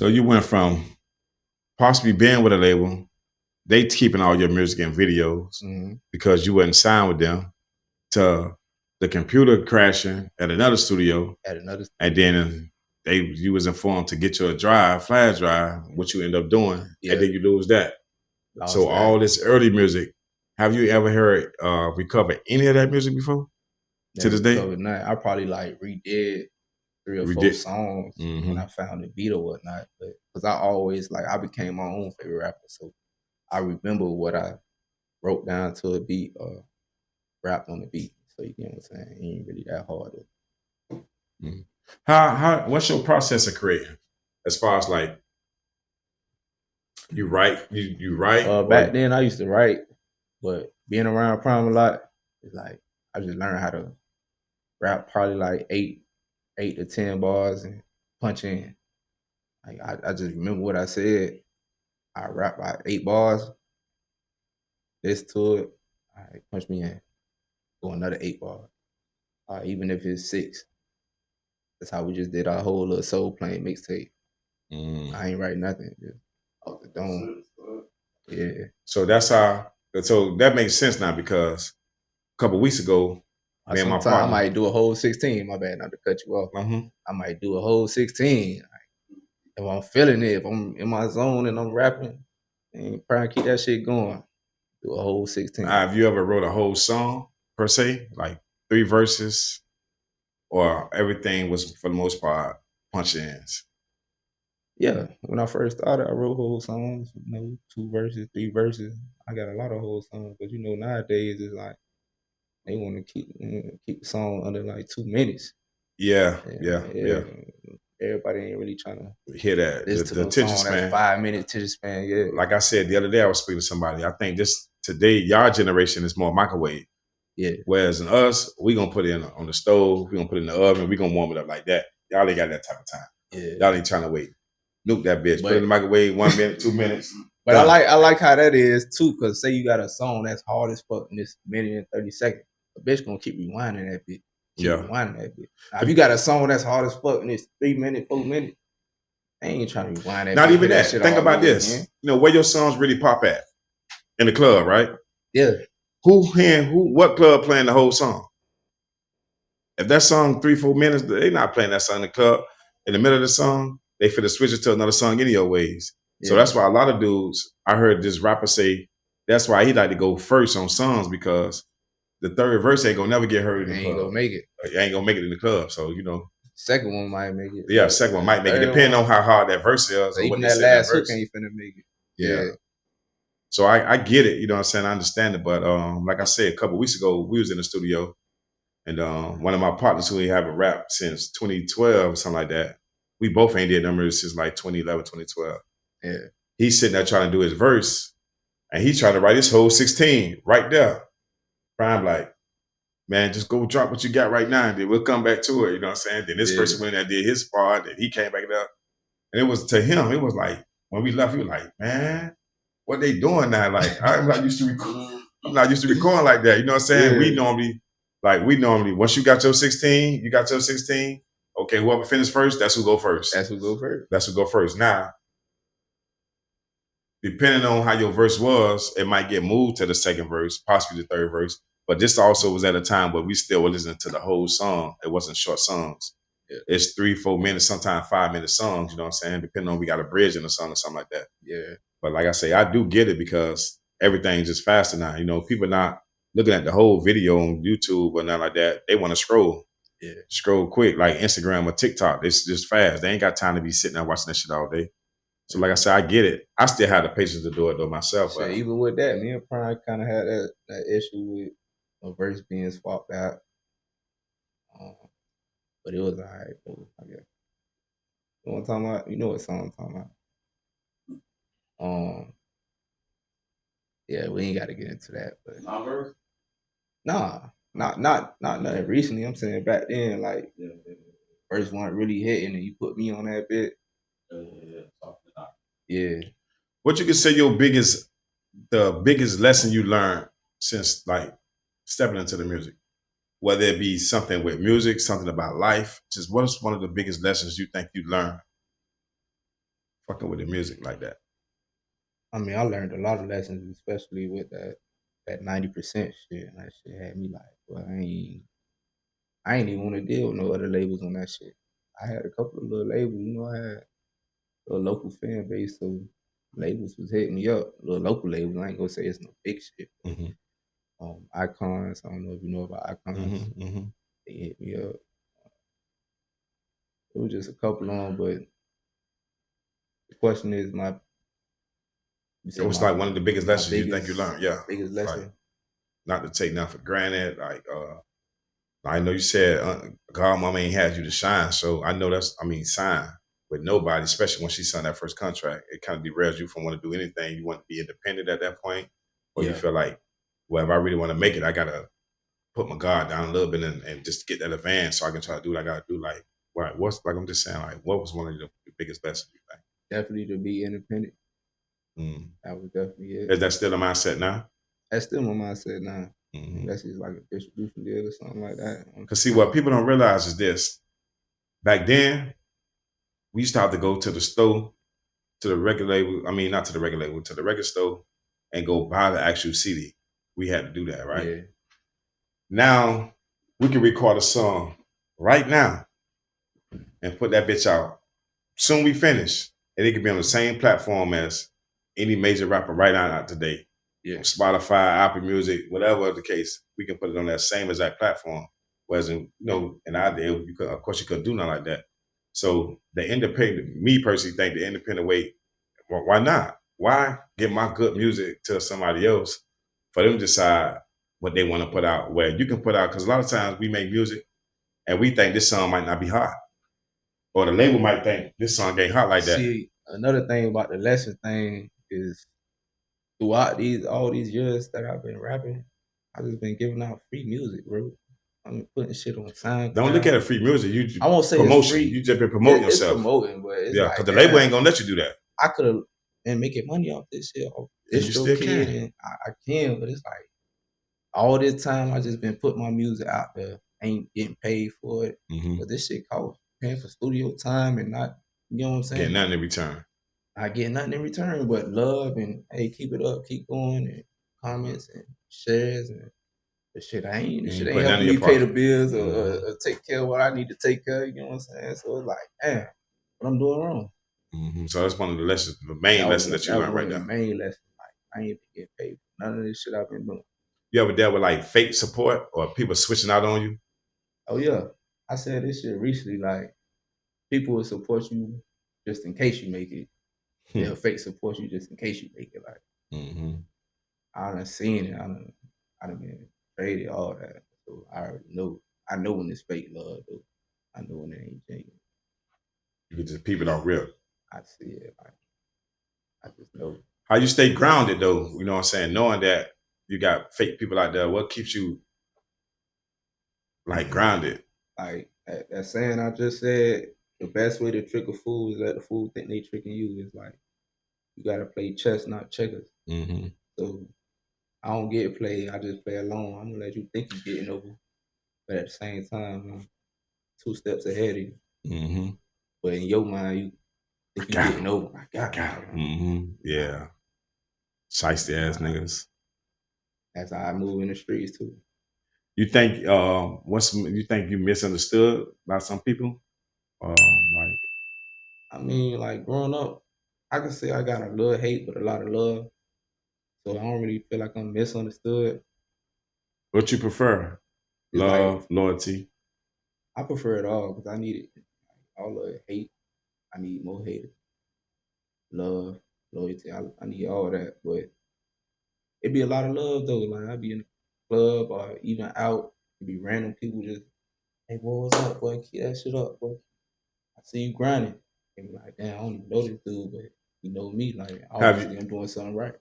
So you went from possibly being with a label, they keeping all your music and videos because you wasn't signed with them, to the computer crashing at another studio, and then you was informed to get your flash drive, what you end up doing, and then you lose that. So all this early music, have you ever heard recover any of that music before? To this day? I probably like redid 3 or 4 songs when I found the beat or whatnot. But because I always I became my own favorite rapper, so I remember what I wrote down to a beat or rapped on the beat. So you know what I'm saying? It ain't really that hard. What's your process of creating? As far as like you write, you write. Back then I used to write, but being around Prime a lot, it's like I just learned how to rap probably like 8 to 10 bars and punch in. Like I just remember what I said. I rap like 8 bars, listen to it, all right, punch me in. Go another 8 bars. Even if it's 6. That's how we just did our whole little soul playing mixtape. I ain't write nothing, just off the dome. Yeah. So that's how. So that makes sense now because a couple weeks ago, me and my partner, I might do a whole 16. My bad, not to cut you off. I might do a whole 16. If I'm feeling it, if I'm in my zone and I'm rapping, and trying to keep that shit going, do a whole 16. Have you ever wrote a whole song per se, like 3 verses, or everything was for the most part punch-ins? Yeah, when I first started, I wrote whole songs, 2 verses, 3 verses. I got a lot of whole songs, but nowadays it's like they want to keep the song under like 2 minutes. Yeah. Everybody ain't really trying to hear that. The attention span. That's 5 minute attention span. Yeah. Like I said the other day, I was speaking to somebody. I think today, y'all generation is more microwave. Yeah. Whereas in us, we gonna put it on the stove, we gonna put it in the oven, we gonna warm it up like that. Y'all ain't got that type of time. Yeah. Y'all ain't trying to wait. Nuke that bitch. Put it in the microwave, 1 minute, 2 minutes. But done. I like how that is too, because say you got a song that's hard as fuck in this minute and 30 seconds, a bitch gonna keep rewinding that bitch. Rewinding that bitch. Now, if you got a song that's hard as fuck and it's 3 minutes, 4 minutes, I ain't trying to rewind that. Not even that. Think about this. Again. Where your songs really pop at? In the club, right? Yeah. What club playing the whole song? If that song 3-4 minutes, they not playing that song in the club. In the middle of the song, they finna switch it to another song any other ways. Yeah. So that's why a lot of dudes, I heard this rapper say, that's why he like to go first on songs, because the third verse ain't gonna never get heard in the club. Ain't gonna make it. Ain't gonna make it in the club. So second one might make it. Yeah, second one might make it, depending on how hard that verse is. So even that last hook ain't finna make it. Yeah. So I get it, you know what I'm saying? I understand it. But like I said, a couple of weeks ago, we was in the studio, and one of my partners who we haven't rapped since 2012 or something like that, we both ain't did numbers since like 2011, 2012. Yeah. He's sitting there trying to do his verse, and he's trying to write his whole 16 right there. Prime like, man, just go drop what you got right now, and then we'll come back to it, you know what I'm saying? Then this person went in there, did his part, and he came back up. And it was, to him, it was like, when we left, he was like, man, what they doing now? Like, I'm not used to recording like that. You know what I'm saying? Yeah. We normally, once you got your 16, okay, whoever finished first, that's who go first. That's who go first. Now, depending on how your verse was, it might get moved to the second verse, possibly the third verse. But this also was at a time where we still were listening to the whole song. It wasn't short songs. Yeah. It's 3-4 minutes, sometimes 5-minute songs, you know what I'm saying? Depending on we got a bridge in the song or something like that. Yeah. But like I say, I do get it, because everything's just faster now. People not looking at the whole video on YouTube or nothing like that. They want to scroll. Yeah. Scroll quick, like Instagram or TikTok. It's just fast. They ain't got time to be sitting there watching that shit all day. So like I said, I get it. I still have the patience to do it though myself. So even with that, me and Prime kind of had that issue with a verse being swapped out. But it was all right, though, I guess. You know what I'm talking about? You know what song I'm talking about. Yeah, we ain't got to get into that. But not verse? Nah, not nothing recently. I'm saying back then, like, verse wasn't really hitting, and you put me on that bit. Yeah. What you could say the biggest lesson you learned since like stepping into the music? Whether it be something with music, something about life, just what's one of the biggest lessons you think you learned fucking with the music like that? I mean, I learned a lot of lessons, especially with that 90% shit. And that shit had me like, well, I ain't even want to deal with no other labels on that shit. I had a couple of little labels, you know, I had a local fan base, so labels was hitting me up. Little local labels, I ain't gonna say it's no big shit. Mm-hmm. Icons, I don't know if you know about Icons. Mm-hmm. Mm-hmm. They hit me up. It was just a couple on, but the question is you It say was like one of the biggest my lessons you think you learned. Yeah. biggest Like, lesson. not to take nothing for granted. Like, I know you said God mama ain't had you to shine. So I know sign with nobody, especially when she signed that first contract. It kind of derails you from wanting to do anything. You want to be independent at that point, or you Yeah. feel like, well, if I really want to make it, I got to put my guard down a little bit and just get that advance so I can try to do what I got to do. Like, right, I'm just saying, like, what was one of the biggest lessons you think? Definitely to be independent. Mm. That was definitely it. Is that still the mindset now? That's still my mindset now. Mm-hmm. Unless it's like a distribution deal or something like that. Because see, what people don't realize is this. Back then, we used to have to go to the store, to the record label. I mean, not to the record label, to the record store, and go buy the actual CD. We had to do that, right? Yeah. Now we can record a song right now and put that bitch out. Soon we finish, and it can be on the same platform as any major rapper right now out today. Yeah. Spotify, Apple Music, whatever the case, we can put it on that same exact platform. Whereas in our day, of course you couldn't do nothing like that. So the independent, me personally think the independent way, well, why not? Why give my good music to somebody else for them to decide what they want to put out? Where you can put out, because a lot of times we make music and we think this song might not be hot. Or the label might think this song ain't hot like that. See, another thing about the lesson thing is throughout all these years that I've been rapping, I've just been giving out free music, bro. I'm putting shit on SoundCloud. Don't look at it free music. I won't say promotion. It's free. You just been promoting yourself. It's promoting, but it's yeah, because the label ain't gonna let you do that. I could have been making money off this shit. And you still can. And I can, but it's like all this time I just been putting my music out there, ain't getting paid for it. Mm-hmm. But this shit costs paying for studio time and not, you know what I'm saying? Getting nothing in return. I get nothing in return but love and hey, keep it up, keep going, and comments and shares and the shit. I ain't helping me pay the bills or take care of what I need to take care of. You know what I'm saying? So it's like, damn, what I'm doing wrong. Mm-hmm. So that's one of the lessons, the main lesson that you learned right now. The main lesson. Like I ain't get paid for none of this shit I've been doing. You ever dealt with like fake support or people switching out on you? Oh yeah, I said this shit recently. Like people will support you just in case you make it. They'll fake support you just in case you make it. Like I done seen it. I done been traded all that. So I already know. I know when it's fake love though. I know when it ain't genuine. You can just peep it off real. I see it. Like I just know. How you stay grounded though? You know what I'm saying? Knowing that you got fake people out there, what keeps you like grounded? Like that saying I just said, the best way to trick a fool is let the fool think they tricking you. Is like you gotta play chess, not checkers. Mm-hmm. So I don't get played. I just play alone. I'm gonna let you think you're getting over, but at the same time, I'm 2 steps ahead of you. Mm-hmm. But in your mind, you think you're getting over. I got it. Mm-hmm. Yeah. Shiesty ass niggas. That's how I move in the streets too. You think you think you misunderstood by some people? Like I mean, like growing up, I can say I got a little hate but a lot of love. So I don't really feel like I'm misunderstood. What you prefer? Love, loyalty? I prefer it all because I need it. All of hate. I need more haters. Love, loyalty. I need all that. But it'd be a lot of love though. Like I'd be in the club or even out. It'd be random people just, hey boy, what's up, boy? Keep that shit up, boy. I see you grinding. And be like, damn, I don't even know this dude, but he know me. Like obviously I'm doing something right.